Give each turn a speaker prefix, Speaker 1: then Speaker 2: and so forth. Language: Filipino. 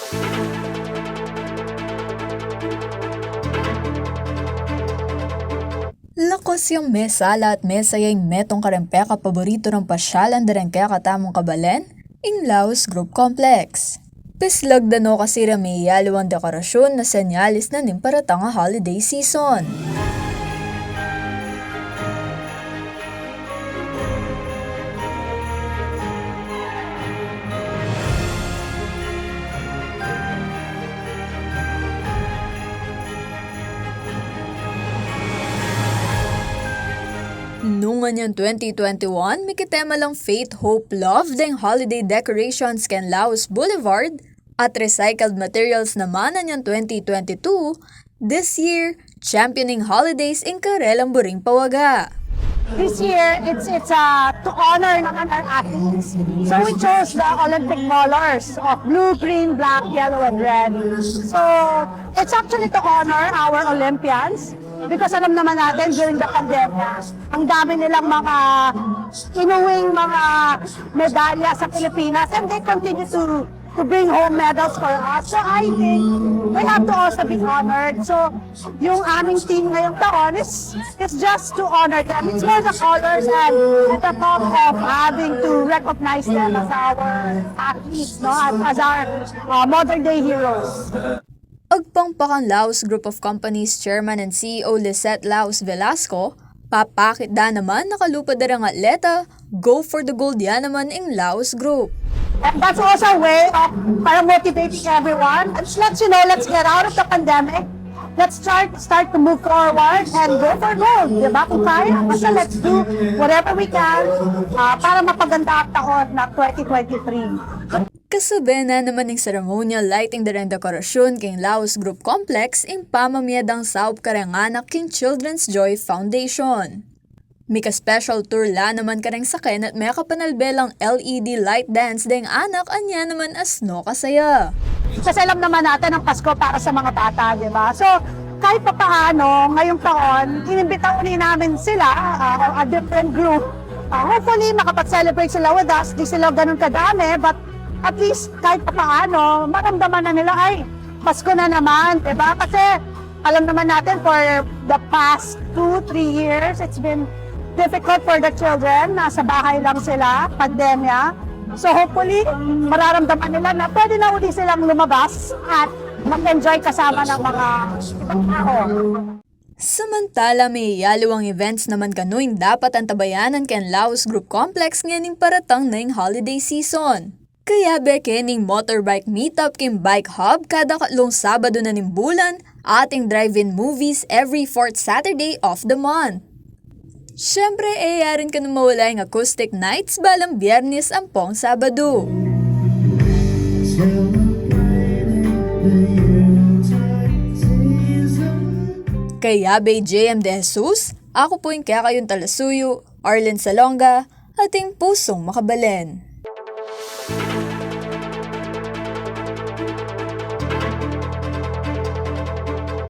Speaker 1: Lakos yung mesala at mesayay metong karempeka paborito ng pasyalan darengkaya katamong kabalen, in Laos Group Complex. Pislag dano kasi ramiyalo ang dekorasyon na senyalis na nimparatang nga holiday season. Noong niyang 2021, may kitema lang Faith, Hope, Love ding holiday decorations ken Laos Boulevard at recycled materials naman na niyang 2022, this year, championing holidays in Karelang Buring Pawaga.
Speaker 2: This year, it's to honor naman our athletes. So we chose the Olympic colors of blue, green, black, yellow, and red. So it's actually to honor our Olympians because alam naman natin during the pandemic, ang dami nilang mga inuwing mga medalya sa Pilipinas and they continue to bring home medals for us. So I think we have to also be honored. So yung aming team ngayong taon is just to honor them. It's more the colors and the thought of having to recognize them as our athletes, no? As our modern day heroes.
Speaker 1: Agpangpakan Laos Group of Companies Chairman and CEO Lisette Laos Velasco, papakit da naman nakalupad darang atleta, go for the gold yan naman in Laos Group.
Speaker 2: And that's also a way of para motivating everyone. And let's get out of the pandemic. Let's start to move forward and go for gold. Diba? Kung kaya, basta let's do whatever we can para mapaganda ang taon na 2023.
Speaker 1: Kasabi na naman ng ceremonial lighting darang dekorasyon king Laos Group Complex in pamamiyadang Saup Karanganak king Children's Joy Foundation. Mika special tour la naman kareng saken at may kapanalbelang LED light dance ding anak anya naman as no kasaya.
Speaker 2: Kasi alam naman natin ang Pasko para sa mga bata, di ba? So, kahit pa paano, ngayong taon, inimbita uli namin sila, a different group. Hopefully, makapag-celebrate sila with us. Di sila ganun kadami, but at least kahit pa paano, maramdaman na nila, ay, Pasko na naman, di ba? Kasi alam naman natin for the past 2-3 years, it's been difficult for the children. Nasa bahay lang sila, pandemya. So hopefully, mararamdaman nila na pwede na uli silang lumabas at mag-enjoy kasama ng mga ibang tao.
Speaker 1: Samantala may yaluang events naman kanuin dapat ang tabayanan ken Laos Group Complex ngayon paratang na yung holiday season. Kaya bekening motorbike meetup king Bike Hub kada katlong Sabado na nimbulan ating drive-in movies every 4th Saturday of the month. Siyempre, yarin ka na mawala yung acoustic nights balang Biyernes ampong Sabado. Kaya Bay JM De Jesus, ako po yung kaya kayong talasuyo, Arlen Salonga, ating pusong makabalen.